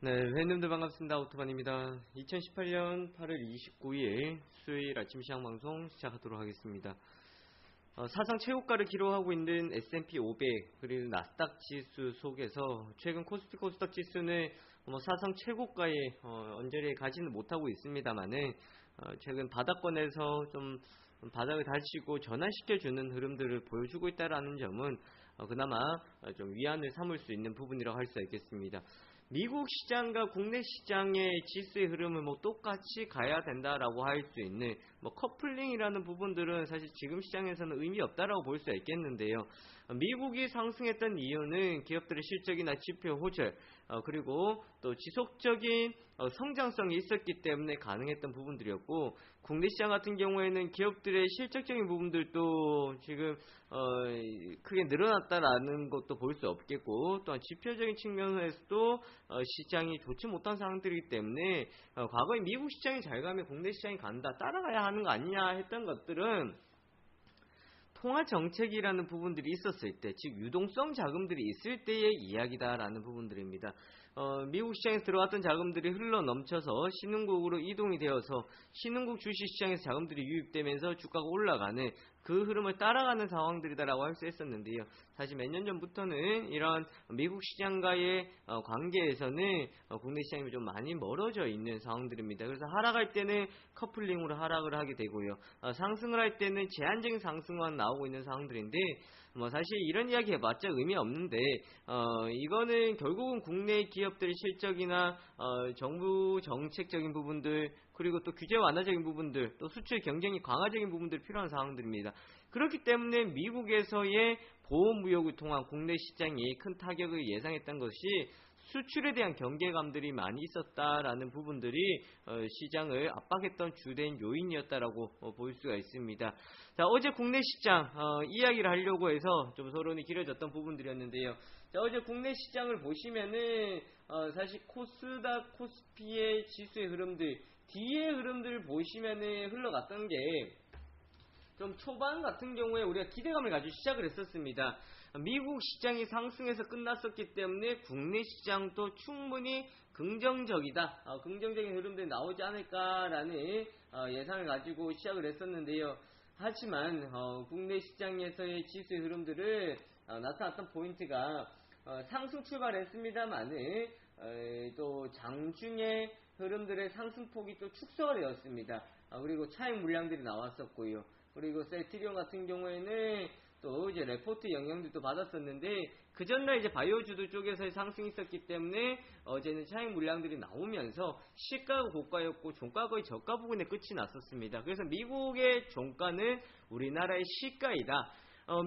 네, 회원님들 반갑습니다. 오토반입니다. 2018년 8월 29일 수요일 아침 시장 방송 시작하도록 하겠습니다. 사상 최고가를 기록하고 있는 S&P 500 그리고 나스닥 지수 속에서 최근 코스피 코스닥 지수는 사상 최고가에 언저리에 가지는 못하고 있습니다만은 최근 바닥권에서 좀 바닥을 다지고 전환시켜주는 흐름들을 보여주고 있다는 점은 그나마 좀 위안을 삼을 수 있는 부분이라고 할 수 있겠습니다. 미국 시장과 국내 시장의 지수의 흐름을 똑같이 가야 된다라고 할 수 있는 커플링이라는 부분들은 사실 지금 시장에서는 의미 없다라고 볼 수 있겠는데요. 미국이 상승했던 이유는 기업들의 실적이나 지표 호절 그리고 또 지속적인 성장성이 있었기 때문에 가능했던 부분들이었고, 국내 시장 같은 경우에는 기업들의 실적적인 부분들도 지금 크게 늘어났다라는 것도 볼 수 없겠고, 또한 지표적인 측면에서도 시장이 좋지 못한 상황들이기 때문에 과거에 미국 시장이 잘 가면 국내 시장이 간다, 따라가야 하는 거 아니냐 했던 것들은 통화 정책이라는 부분들이 있었을 때, 즉 유동성 자금들이 있을 때의 이야기다라는 부분들입니다. 미국 시장에 들어왔던 자금들이 흘러 넘쳐서 신흥국으로 이동이 되어서 신흥국 주식시장에서 자금들이 유입되면서 주가가 올라가는 그 흐름을 따라가는 상황들이다라고 할 수 있었는데요. 사실 몇 년 전부터는 이런 미국 시장과의 관계에서는 국내 시장이 좀 많이 멀어져 있는 상황들입니다. 그래서 하락할 때는 커플링으로 하락을 하게 되고요. 상승을 할 때는 제한적인 상승만 나오고 있는 상황들인데, 사실 이런 이야기 해봤자 의미 없는데, 이거는 결국은 국내 기업들의 실적이나 정부 정책적인 부분들, 그리고 또 규제 완화적인 부분들, 또 수출 경쟁이 강화적인 부분들이 필요한 상황들입니다. 그렇기 때문에 미국에서의 보호무역을 통한 국내 시장이 큰 타격을 예상했던 것이 수출에 대한 경계감들이 많이 있었다라는 부분들이 시장을 압박했던 주된 요인이었다라고 볼 수가 있습니다. 자, 어제 국내 시장 이야기를 하려고 해서 좀 서론이 길어졌던 부분들이었는데요. 자, 어제 국내 시장을 보시면은 사실 코스닥, 코스피의 지수의 흐름들, 뒤의 흐름들을 보시면은 흘러갔던 게 좀 초반 같은 경우에 우리가 기대감을 가지고 시작을 했었습니다. 미국 시장이 상승해서 끝났었기 때문에 국내 시장도 충분히 긍정적이다, 긍정적인 흐름들이 나오지 않을까라는 예상을 가지고 시작을 했었는데요. 하지만 국내 시장에서의 지수의 흐름들을 나타났던 포인트가 상승 출발했습니다만은 또 장중에 흐름들의 상승폭이 또 축소가 되었습니다. 그리고 차익 물량들이 나왔었고요. 그리고 세티리온 같은 경우에는 또 이제 레포트 영향들도 받았었는데, 그 전날 이제 바이오주도 쪽에서의 상승이 있었기 때문에 어제는 차익 물량들이 나오면서 시가가 고가였고 종가가 거의 저가 부분에 끝이 났었습니다. 그래서 미국의 종가는 우리나라의 시가이다.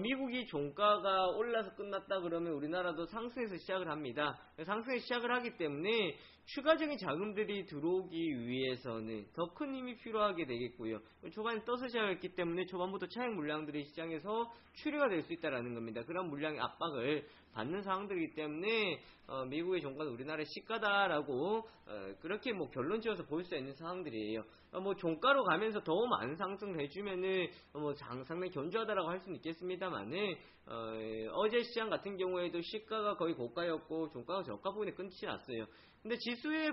미국이 종가가 올라서 끝났다 그러면 우리나라도 상승해서 시작을 합니다. 상승해서 시작을 하기 때문에 추가적인 자금들이 들어오기 위해서는 더 큰 힘이 필요하게 되겠고요. 초반에 떠서 시작했기 때문에 초반부터 차익 물량들이 시장에서 출회가 될 수 있다는 겁니다. 그런 물량의 압박을 받는 상황들이기 때문에 미국의 종가는 우리나라의 시가다라고 그렇게 결론 지어서 볼 수 있는 상황들이에요. 종가로 가면서 더 많은 상승을 해주면은 상당히 견조하다라고 할 수는 있겠습니다만은 어제 시장 같은 경우에도 시가가 거의 고가였고 종가가 저가 부분에 끝이 났어요. 근데 지수의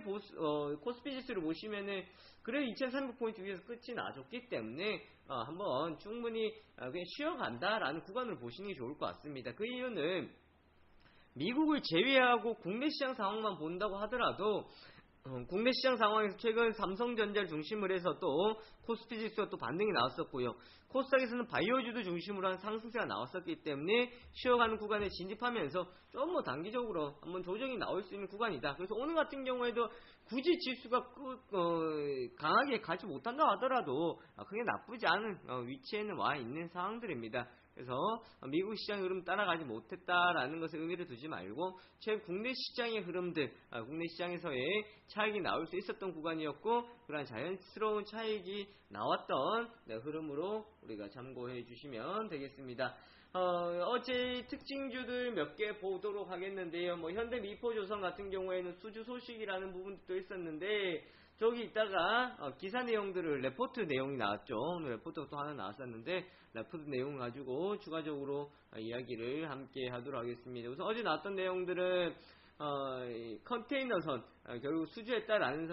코스피 지수를 보시면은 그래 2,300포인트 위에서 끝이 나줬기 때문에 한번 충분히 그냥 쉬어간다라는 구간을 보시는 게 좋을 것 같습니다. 그 이유는 미국을 제외하고 국내 시장 상황만 본다고 하더라도 국내 시장 상황에서 최근 삼성전자를 중심으로 해서 또 코스피 지수가 또 반등이 나왔었고요. 코스닥에서는 바이오주도 중심으로 한 상승세가 나왔었기 때문에 쉬어가는 구간에 진입하면서 좀 단기적으로 한번 조정이 나올 수 있는 구간이다. 그래서 오늘 같은 경우에도 굳이 지수가 강하게 가지 못한다 하더라도 그게 나쁘지 않은 위치에는 와 있는 상황들입니다. 그래서 미국 시장의 흐름 따라가지 못했다라는 것에 의미를 두지 말고 최근 국내 시장의 흐름들, 국내 시장에서의 차익이 나올 수 있었던 구간이었고, 그런 자연스러운 차익이 나왔던 흐름으로 우리가 참고해 주시면 되겠습니다. 어제 특징주들 몇 개 보도록 하겠는데요. 현대미포조선 같은 경우에는 수주 소식이라는 부분도 있었는데, 저기 있다가 기사 내용들을 레포트 내용이 나왔죠. 오늘 레포트가 또 하나 나왔었는데 레포트 내용 가지고 추가적으로 이야기를 함께 하도록 하겠습니다. 우선 어제 나왔던 내용들은 이 컨테이너선 결국 수주했다라는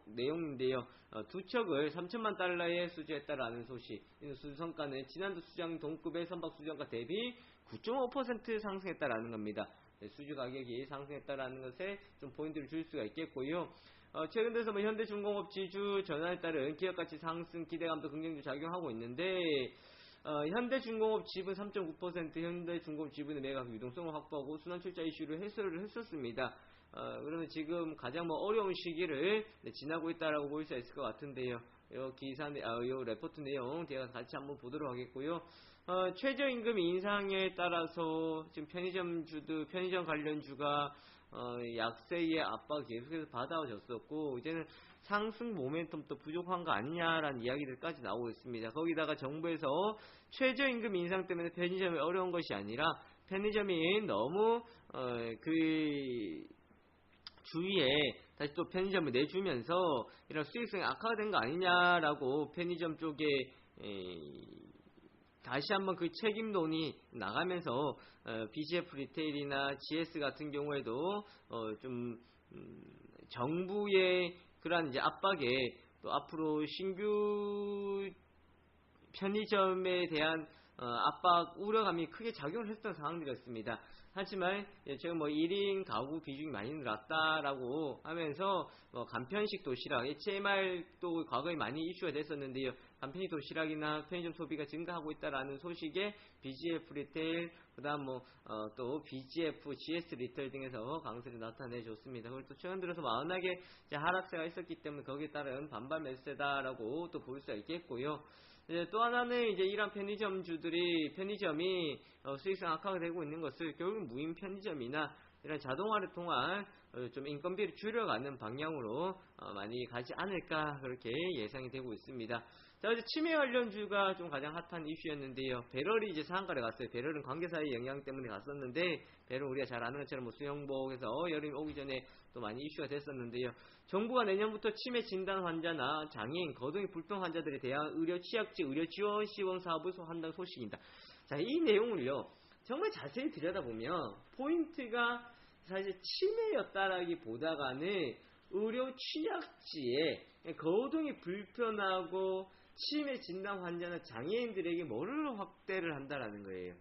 내용인데요. 두 척을 3천만 달러에 수주했다라는 소식. 이 수주성가는 지난주 수장 동급의 선박 수주성가 대비 9.5% 상승했다라는 겁니다. 수주 가격이 상승했다라는 것에 좀 포인트를 줄 수가 있겠고요. 최근 들어서 현대중공업 지주 전환에 따른 기업가치 상승 기대감도 긍정적으로 작용하고 있는데, 현대중공업 지분 3.9%, 현대중공업 지분의 매각 유동성을 확보하고 순환출자 이슈를 해소를 했었습니다. 그러면 지금 가장 어려운 시기를 지나고 있다라고 볼 수 있을 것 같은데요. 요 레포트 내용 제가 같이 한번 보도록 하겠고요. 최저임금 인상에 따라서 지금 편의점 관련주가 약세의 압박 계속해서 받아졌었고, 이제는 상승 모멘텀도 부족한 거 아니냐라는 이야기들까지 나오고 있습니다. 거기다가 정부에서 최저임금 인상 때문에 편의점이 어려운 것이 아니라 편의점이 너무 그 주위에 다시 또 편의점을 내주면서 이런 수익성이 악화가 된 거 아니냐라고 편의점 쪽에 다시 한번 그 책임론이 나가면서 BGF 리테일이나 GS 같은 경우에도 좀 정부의 그러한 이제 압박에 또 앞으로 신규 편의점에 대한 압박 우려감이 크게 작용을 했던 상황들이었습니다. 하지만 지금 1인 가구 비중이 많이 늘었다라고 하면서 간편식 도시락, HMR도 과거에 많이 이슈가 됐었는데요. 간편식 도시락이나 편의점 소비가 증가하고 있다라는 소식에 BGF 리테일, 그다음 또 BGF, GS 리테일 등에서 강세를 나타내줬습니다. 그리고 또 최근 들어서 완하게 하락세가 있었기 때문에 거기에 따른 반발 매수세다라고 또 볼 수 있겠고요. 또 하나는 이제 이런 편의점이 수익성 악화가 되고 있는 것을 결국 무인 편의점이나 이런 자동화를 통한 좀 인건비를 줄여가는 방향으로 많이 가지 않을까 그렇게 예상이 되고 있습니다. 자, 이제 치매 관련주가 좀 가장 핫한 이슈였는데요. 배럴이 이제 상한가를 갔어요. 배럴은 관계사의 영향 때문에 갔었는데, 배럴 우리가 잘 아는 것처럼 수영복에서 여름이 오기 전에 또 많이 이슈가 됐었는데요. 정부가 내년부터 치매 진단 환자나 장애인, 거동이 불평 환자들에 대한 의료 취약지 의료 지원 시범 사업을 한다는 소식입니다. 자, 이 내용을요, 정말 자세히 들여다보면 포인트가 사실 치매였다라기보다가는 의료 취약지에 거동이 불편하고 치매 진단 환자나 장애인들에게 뭐를 확대를 한다라는 거예요.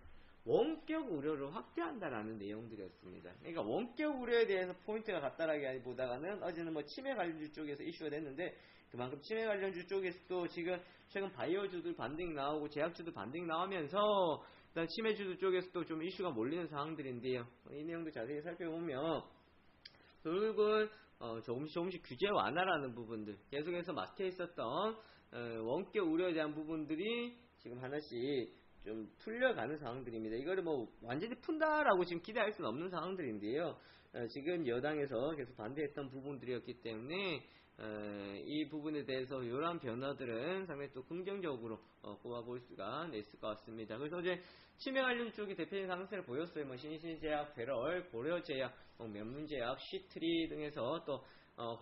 원격 의료를 확대한다라는 내용들이었습니다. 그러니까 원격 의료에 대해서 포인트가 갔다라기보다는 어제는 치매 관련주 쪽에서 이슈가 됐는데, 그만큼 치매 관련주 쪽에서도 지금 최근 바이오주들 반등이 나오고 제약주들 반등이 나오면서 일단 치매주들 쪽에서도 좀 이슈가 몰리는 상황들인데요. 이 내용도 자세히 살펴보면 결국은 조금씩 규제 완화라는 부분들, 계속해서 막혀 있었던 원격 의료에 대한 부분들이 지금 하나씩 좀 풀려가는 상황들입니다. 이거를 완전히 푼다라고 지금 기대할 수는 없는 상황들인데요. 지금 여당에서 계속 반대했던 부분들이었기 때문에 이 부분에 대해서 이러한 변화들은 상당히 또 긍정적으로 꼽아볼 수가 있을 것 같습니다. 그래서 어제 치매 관련 쪽이 대표적인 상승을 보였어요. 신신제약, 배럴, 고려제약, 명문제약, 시트리 등에서 또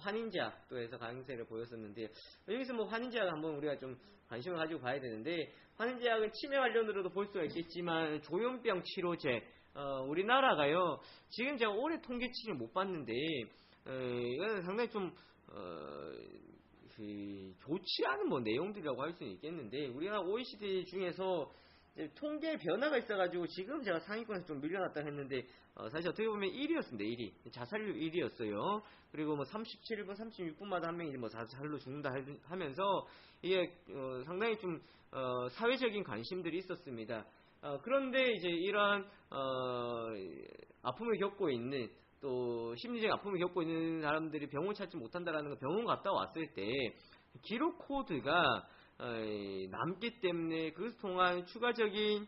환인제약 또 해서 강세를 보였었는데, 여기서 환인제약 한번 우리가 좀 관심을 가지고 봐야 되는데, 환인제약은 치매 관련으로도 볼 수가 있겠지만 조현병 치료제, 우리나라가요 지금 제가 올해 통계치를 못 봤는데 이거는 상당히 좀 좋지 않은 내용들이라고 할 수는 있겠는데, 우리나라 OECD 중에서 통계 변화가 있어가지고 지금 제가 상위권에서 좀 밀려났다 했는데, 사실 어떻게 보면 1위였습니다. 1위. 자살률 1위였어요. 그리고 37분, 36분마다 한 명이 자살로 죽는다 하면서 이게 상당히 좀 사회적인 관심들이 있었습니다. 그런데 이제 이러한 아픔을 겪고 있는, 또 심리적인 아픔을 겪고 있는 사람들이 병원 찾지 못한다라는 거, 병원 갔다 왔을 때 기록 코드가 남기 때문에 그것을 통한 추가적인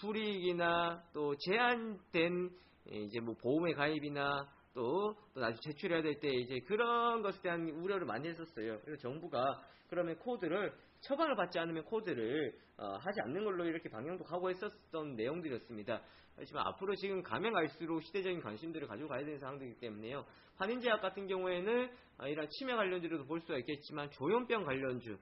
불이익이나 또 제한된 이제 보험의 가입이나 또 나중에 제출해야 될 때 이제 그런 것에 대한 우려를 많이 했었어요. 그래서 정부가 그러면 코드를 처방을 받지 않으면 코드를 하지 않는 걸로 이렇게 방향도 가고 했었던 내용들이었습니다. 하지만 앞으로 지금 가면 갈수록 시대적인 관심들을 가지고 가야 되는 상황이기 때문에요. 환인제약 같은 경우에는 이런 치매 관련주로도 볼 수가 있겠지만 조현병 관련주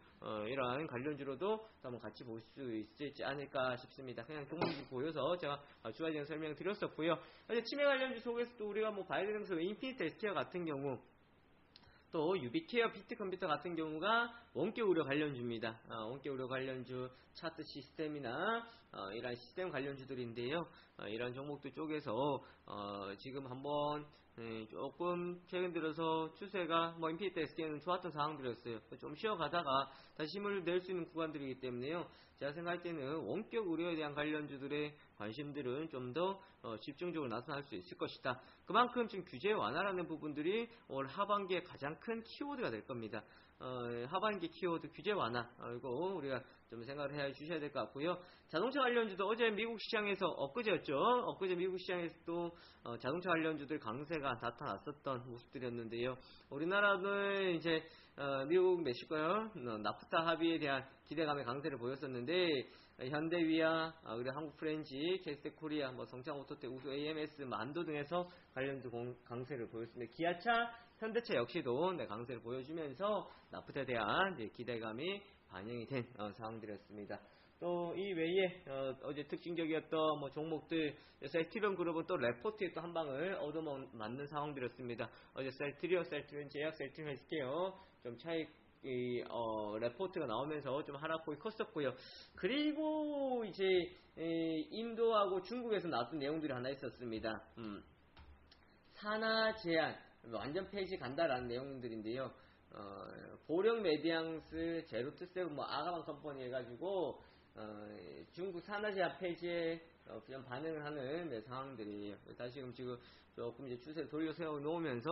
이러한 관련주로도 한번 같이 볼 수 있지 않을까 싶습니다. 그냥 종목이 보여서 제가 두 가지 설명을 드렸었고요. 치매 관련주 속에서도 우리가 뭐 봐야 되는 것은 인피니트 헬스케어 같은 경우, 또 유비케어 비트컴퓨터 같은 경우가 원격 의료 관련주입니다. 원격 의료 관련주 차트 시스템이나 이런 시스템 관련주들인데요. 이런 종목들 쪽에서 지금 한번 조금 최근 들어서 추세가 인피니트 SK는 좋았던 상황들이었어요. 좀 쉬어가다가 다시 힘을 낼 수 있는 구간들이기 때문에요. 제가 생각할 때는 원격 의료에 대한 관련주들의 관심들은 좀 더 집중적으로 나타날 수 있을 것이다. 그만큼 지금 규제 완화라는 부분들이 올 하반기에 가장 큰 키워드가 될 겁니다. 하반기 키워드 규제 완화, 이거 우리가 좀 생각을 해 주셔야 될 것 같고요. 자동차 관련주도 어제 미국 시장에서 엊그제 미국 시장에서도 자동차 관련주들 강세가 나타났었던 모습들이었는데요. 우리나라는 이제 미국 멕시코요 나프타 합의에 대한 기대감의 강세를 보였었는데, 현대위아, 그리고 한국 프렌지, 캐스텍코리아, 성창 오토텍, 우수 AMS, 만도 등에서 관련주 강세를 보였습니다. 기아차, 현대차 역시도 강세를 보여주면서 나프타에 대한 기대감이 반영이 된 상황들이었습니다. 또 이 외에 어제 특징적이었던 종목들, 셀트리온 그룹은 또 레포트에 또 한 방을 얻어맞는 상황들이었습니다. 어제 셀트리온 제약, 셀트리온 헬스케어 좀 차익 레포트가 나오면서 좀 하락폭이 컸었고요. 그리고 이제 인도하고 중국에서 나왔던 내용들이 하나 있었습니다. 산하 제한 완전 폐지 간다라는 내용들인데요. 보령 메디앙스, 제로투세븐, 아가방 컴퍼니 해가지고 중국 산하 제한 폐지에 좀 반응을 하는 상황들이에요. 다시금 지금 조금 이제 추세를 돌려 세워 놓으면서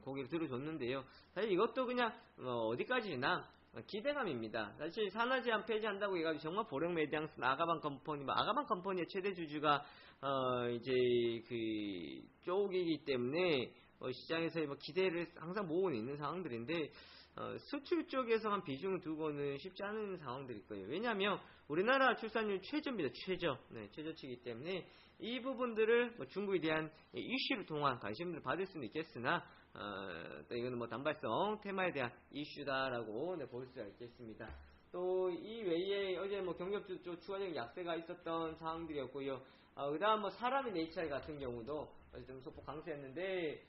고개를 들어줬는데요. 사실 이것도 그냥 어디까지나 기대감입니다. 사실 산하 제한 폐지한다고 해가지고 정말 보령 메디앙스, 아가방 컴퍼니의 최대 주주가 이제 그 쪽이기 때문에 시장에서 기대를 항상 모으고 있는 상황들인데, 수출 쪽에서만 비중을 두고는 쉽지 않은 상황들일 거예요. 왜냐하면 우리나라 출산율 최저입니다. 최저치이기 때문에 이 부분들을 중국에 대한 이슈를 통한 관심을 받을 수는 있겠으나, 또 이거는 단발성 테마에 대한 이슈다라고 볼 수가 있겠습니다. 또 이 외에 어제 경력주 쪽 추가적인 약세가 있었던 상황들이었고요. 그다음 사람의 네이처 같은 경우도 좀 소폭 강세였는데,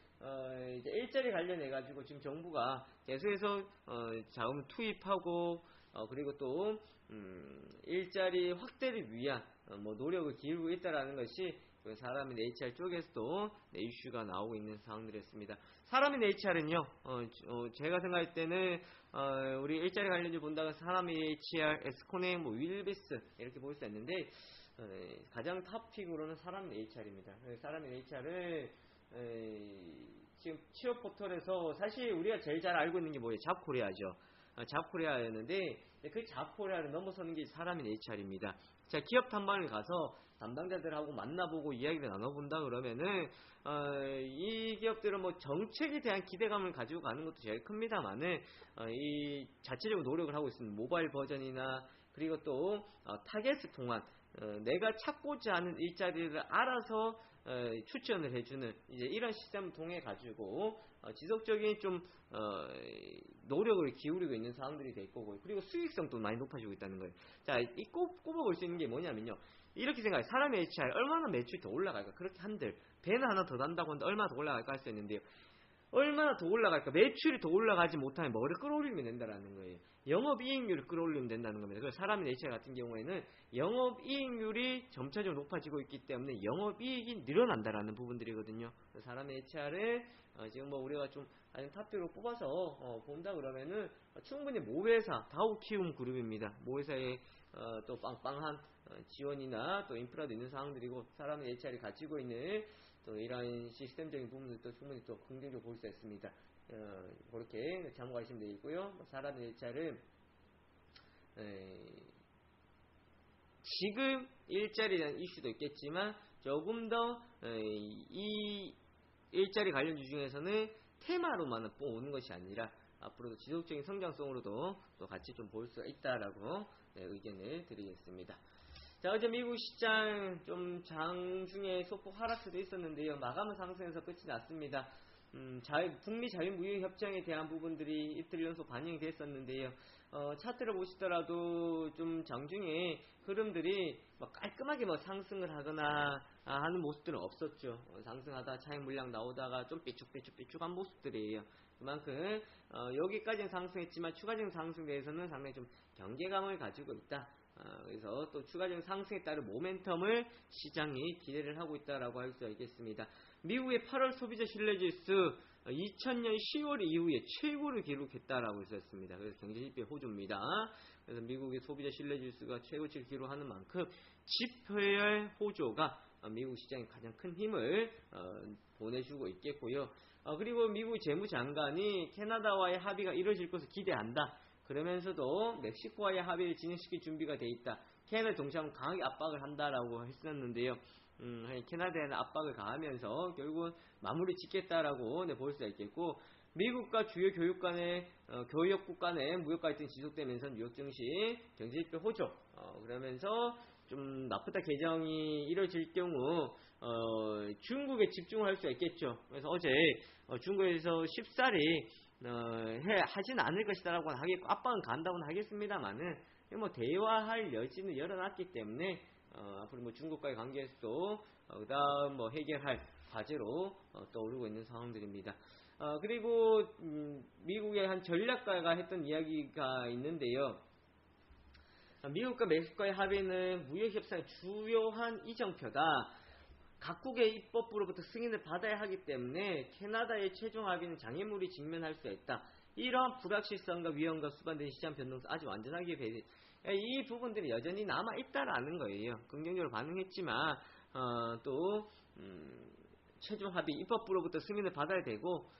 이제 일자리 관련해가지고 지금 정부가 계속해서 자금 투입하고, 그리고 또 일자리 확대를 위한 노력을 기울이고 있다라는 것이 사람의 네이처 쪽에서도 이슈가 나오고 있는 상황들이었습니다. 사람의 네이처는요, 제가 생각할 때는 우리 일자리 관련주 본다고 사람의 네이처, 에스코넥, 윌비스 이렇게 볼 수 있는데, 가장 탑픽으로는 사람의 네이처입니다. 사람의 네이처를 지금 취업 포털에서 사실 우리가 제일 잘 알고 있는 게 뭐예요? 잡코리아죠. 잡코리아였는데 그 잡코리아를 넘어서는 게 사람의 네이처입니다. 자, 기업 탐방을 가서 담당자들하고 만나보고 이야기를 나눠본다 그러면은 이 기업들은 정책에 대한 기대감을 가지고 가는 것도 제일 큽니다만은 이 자체적으로 노력을 하고 있습니다. 모바일 버전이나 그리고 또 타겟을 통한 내가 찾고자 하는 일자리를 알아서 추천을 해주는 이제 이런 시스템을 통해 가지고 지속적인 좀 노력을 기울이고 있는 상황들이 될 거고요. 그리고 수익성도 많이 높아지고 있다는 거예요. 자, 이 꼽아볼 수 있는 게 뭐냐면요. 이렇게 생각해요. 사람의 HR 얼마나 매출이 더 올라갈까? 그렇게 한들 배는 하나 더 단다고 하는데 얼마나 더 올라갈까 할 수 있는데요. 얼마나 더 올라갈까? 매출이 더 올라가지 못하면 뭐를 끌어올리면 된다는 거예요. 영업이익률을 끌어올리면 된다는 겁니다. 그래서 사람의 네이처 같은 경우에는 영업이익률이 점차적으로 높아지고 있기 때문에 영업이익이 늘어난다라는 부분들이거든요. 사람의 네이처를 지금 우리가 좀 탑픽으로 뽑아서 본다 그러면은 충분히 모회사 다우키움 그룹입니다. 모회사에 또 빵빵한 지원이나 또 인프라도 있는 상황들이고, 사람의 네이처를 가지고 있는 또 이러한 시스템적인 부분들도 충분히 또 긍정적으로 볼 수 있습니다. 그렇게 참고하시면 되겠고요. 사람의 네이처를 지금 일자리에 대한 이슈도 있겠지만 조금 더 이 일자리 관련주 중에서는 테마로만 뽑는 것이 아니라 앞으로도 지속적인 성장성으로도 또 같이 좀 볼 수 있다라고 의견을 드리겠습니다. 자, 어제 미국 시장 좀 장중에 소폭 하락세도 있었는데요. 마감은 상승해서 끝이 났습니다. 북미 자유무역협정에 대한 부분들이 이틀 연속 반영이 됐었는데요. 차트를 보시더라도 좀 장중에 흐름들이 깔끔하게 상승을 하거나 하는 모습들은 없었죠. 상승하다 차익 물량 나오다가 좀 삐쭉한 모습들이에요. 그만큼 여기까지는 상승했지만 추가적인 상승에 대해서는 상당히 좀 경계감을 가지고 있다. 그래서 또 추가적인 상승에 따른 모멘텀을 시장이 기대를 하고 있다라고 할 수 있겠습니다. 미국의 8월 소비자 신뢰지수 2000년 10월 이후에 최고를 기록했다라고 했었습니다. 그래서 경제지표 호조입니다. 그래서 미국의 소비자 신뢰지수가 최고치를 기록하는 만큼 지표의 호조가 미국 시장에 가장 큰 힘을 보내주고 있겠고요. 그리고 미국 재무장관이 캐나다와의 합의가 이루어질 것을 기대한다. 그러면서도 멕시코와의 합의를 진행시킬 준비가 돼 있다. 캐나다 동시에 강하게 압박을 한다라고 했었는데요. 캐나다에는 압박을 가하면서 결국은 마무리 짓겠다라고 볼 수가 있겠고, 미국과 주요 교역국 간의 무역 갈등이 지속되면서 뉴욕 증시 경제지표 호조, 그러면서 좀 나프타 개정이 이뤄질 경우 중국에 집중할 수가 있겠죠. 그래서 어제 중국에서 쉽사리 하진 않을 것이다라고 하겠고, 압박은 간다고는 하겠습니다만은 대화할 여지는 열어놨기 때문에 앞으로 중국과의 관계에서도 그다음 해결할 과제로 떠오르고 있는 상황들입니다. 그리고 미국의 한 전략가가 했던 이야기가 있는데요. 미국과 멕시코의 합의는 무역협상의 주요한 이정표다. 각국의 입법부로부터 승인을 받아야 하기 때문에 캐나다의 최종 합의는 장애물이 직면할 수 있다. 이러한 불확실성과 위험과 수반된 시장 변동성 아주 완전하게 이 부분들이 여전히 남아있다라는 거예요. 긍정적으로 반응했지만 또 최종 합의 입법부로부터 승인을 받아야 되고,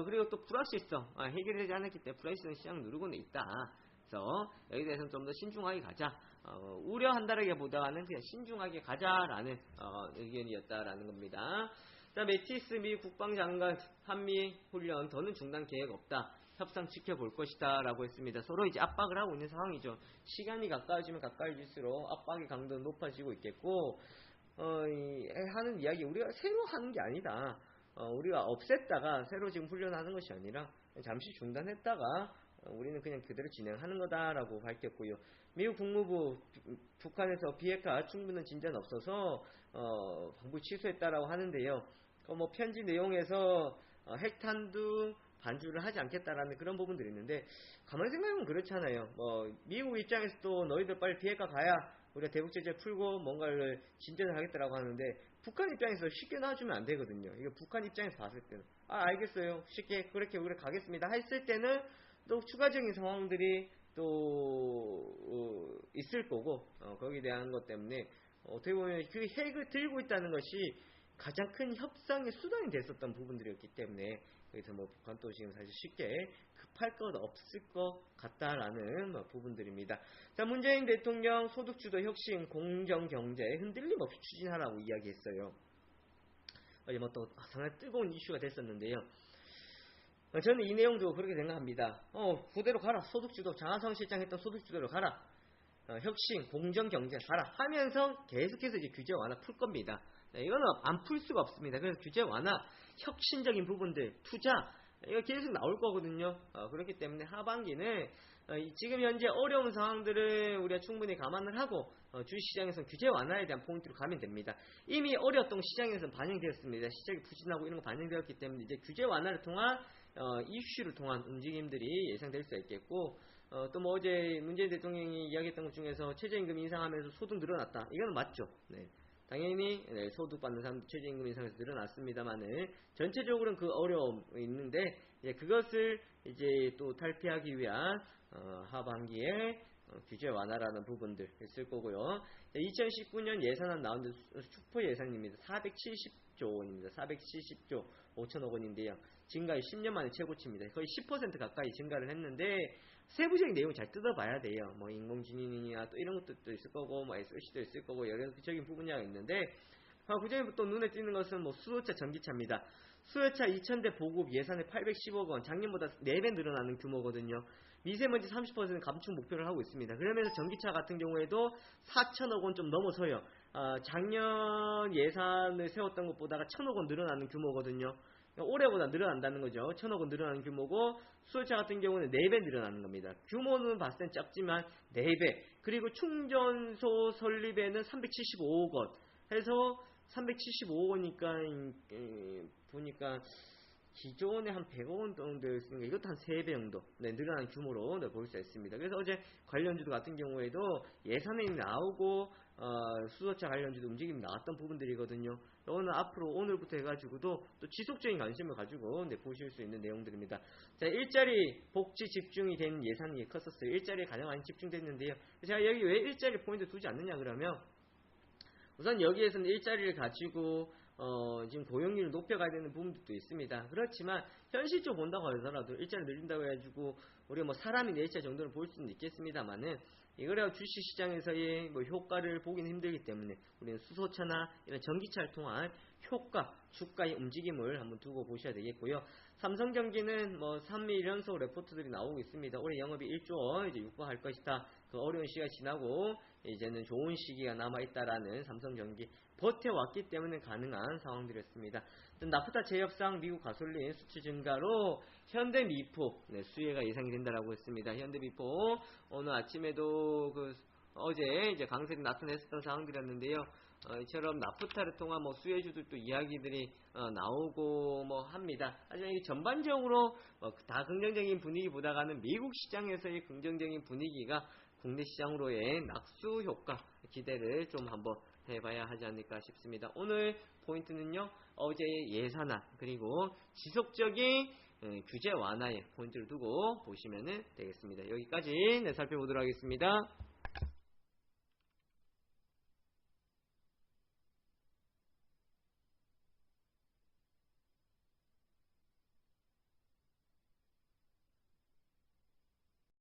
그리고 또 불확실성 해결되지 않았기 때문에 불확실성 시장을 누르고는 있다. 그래서 여기에 대해서는 좀 더 신중하게 가자. 우려한다라기보다는 그냥 신중하게 가자라는 의견이었다라는 겁니다. 자, 매티스 미 국방장관 한미 훈련 더는 중단 계획 없다. 협상 지켜볼 것이다 라고 했습니다. 서로 이제 압박을 하고 있는 상황이죠. 시간이 가까워지면 가까워질수록 압박의 강도는 높아지고 있겠고, 하는 이야기 우리가 새로 하는 게 아니다. 우리가 없앴다가 새로 지금 훈련하는 것이 아니라 잠시 중단했다가 우리는 그냥 그대로 진행하는 거다라고 밝혔고요. 미국 국무부 북한에서 비핵화 충분한 진전은 없어서 방북 취소했다라고 하는데요. 편지 내용에서 핵탄두 반주를 하지 않겠다라는 그런 부분들이 있는데, 가만히 생각하면 그렇잖아요. 미국 입장에서도 너희들 빨리 비핵화 가야 우리가 대북 제재 풀고 뭔가를 진전을 하겠다라고 하는데, 북한 입장에서 쉽게 놔주면 안 되거든요. 이거 북한 입장에서 봤을 때는 알겠어요. 쉽게 그렇게 우리 가겠습니다 했을 때는 또 추가적인 상황들이 또 있을 거고, 거기에 대한 것 때문에 어떻게 보면 그 핵을 들고 있다는 것이 가장 큰 협상의 수단이 됐었던 부분들이었기 때문에, 그래서 북한도 지금 사실 쉽게 급할 것 없을 것 같다라는 부분들입니다. 자, 문재인 대통령 소득주도 혁신 공정경제 흔들림 없이 추진하라고 이야기했어요. 어제 또 상당히 뜨거운 이슈가 됐었는데요. 저는 이 내용도 그렇게 생각합니다. 그대로 가라. 소득주도, 장하성 실장 했던 소득주도로 가라. 혁신, 공정경제 가라 하면서 계속해서 이제 규제 완화 풀 겁니다. 이거는 안 풀 수가 없습니다. 그래서 규제 완화, 혁신적인 부분들, 투자, 이거 계속 나올 거거든요. 그렇기 때문에 하반기는 지금 현재 어려운 상황들을 우리가 충분히 감안을 하고 주식시장에서는 규제 완화에 대한 포인트로 가면 됩니다. 이미 어려웠던 시장에서는 반영되었습니다. 시장이 부진하고 이런 거 반영되었기 때문에 이제 규제 완화를 통한 이슈를 통한 움직임들이 예상될 수 있겠고, 또 어제 문재인 대통령이 이야기했던 것 중에서 최저임금 인상하면서 소득 늘어났다. 이거는 맞죠. 네. 당연히 소득 받는 사람들 최저임금 인상에서 늘어났습니다만은 전체적으로는 그 어려움이 있는데, 이제 그것을 이제 또 탈피하기 위한 하반기에 규제 완화라는 부분들 있을 거고요. 2019년 예산안 나온 데 슈퍼 예산입니다. 470조 원입니다. 470조 5천억 원인데요. 증가율 10년 만에 최고치입니다. 거의 10% 가까이 증가를 했는데, 세부적인 내용을 잘 뜯어봐야 돼요. 인공지능이나 또 이런 것도 있을 거고, SOC도 있을 거고, 여러 구체적인 부분이 있는데, 그중에 또 눈에 띄는 것은 뭐 수소차, 전기차입니다. 수소차 2,000대 보급 예산에 810억 원, 작년보다 4배 늘어나는 규모거든요. 미세먼지 30% 감축 목표를 하고 있습니다. 그러면서 전기차 같은 경우에도 4천억 원 좀 넘어서요. 작년 예산을 세웠던 것보다가 1,000억 원 늘어나는 규모거든요. 올해보다 늘어난다는 거죠. 1,000억 원 늘어나는 규모고, 수소차 같은 경우는 4배 늘어나는 겁니다. 규모는 봤을 땐 작지만 4배. 그리고 충전소 설립에는 375억 원 해서 375억 원이니까 보니까 기존에 한 100억 원 정도였으니까 이것도 한 3배 정도 늘어난 규모로 볼 수 있습니다. 그래서 어제 관련주도 같은 경우에도 예산이 나오고 수소차 관련주도 움직임이 나왔던 부분들이거든요. 오늘 앞으로 오늘부터 해가지고도 또 지속적인 관심을 가지고 보실 수 있는 내용들입니다. 자, 일자리 복지 집중이 된 예산이 컸었어요. 일자리에 가장 많이 집중됐는데요. 제가 여기 왜 일자리 포인트 두지 않느냐 그러면, 우선 여기에서는 일자리를 가지고 지금 고용률을 높여가야 되는 부분도 있습니다. 그렇지만 현실적으로 본다고 하더라도 일자리 늘린다고 해가지고 우리가 뭐 사람이 내 일자 정도는 볼 수는 있겠습니다만은, 이거를 주식시장에서의 뭐 효과를 보기는 힘들기 때문에 우리는 수소차나 이런 전기차를 통한 효과, 주가의 움직임을 한번 두고 보셔야 되겠고요. 삼성전기는 뭐 3일 연속 레포트들이 나오고 있습니다. 올해 영업이 1조 이제 육박할 것이다. 그 어려운 시기가 지나고 이제는 좋은 시기가 남아있다라는 삼성전기 버텨왔기 때문에 가능한 상황들이었습니다. 나프타 재협상 미국 가솔린 수출 증가로 현대미포 수혜가 예상이 된다라고 했습니다. 현대미포 오늘 아침에도 어제 이제 강세를 나타냈었던 상황들이었는데요. 이처럼 나프타를 통한 뭐 수혜주들도 이야기들이 나오고 뭐 합니다. 하지만 이게 전반적으로 다 긍정적인 분위기보다가는 미국 시장에서의 긍정적인 분위기가 국내 시장으로의 낙수 효과 기대를 좀 한번 해봐야 하지 않을까 싶습니다. 오늘 포인트는요, 어제의 예산안 그리고 지속적인 규제 완화에 포인트를 두고 보시면 되겠습니다. 여기까지 살펴보도록 하겠습니다.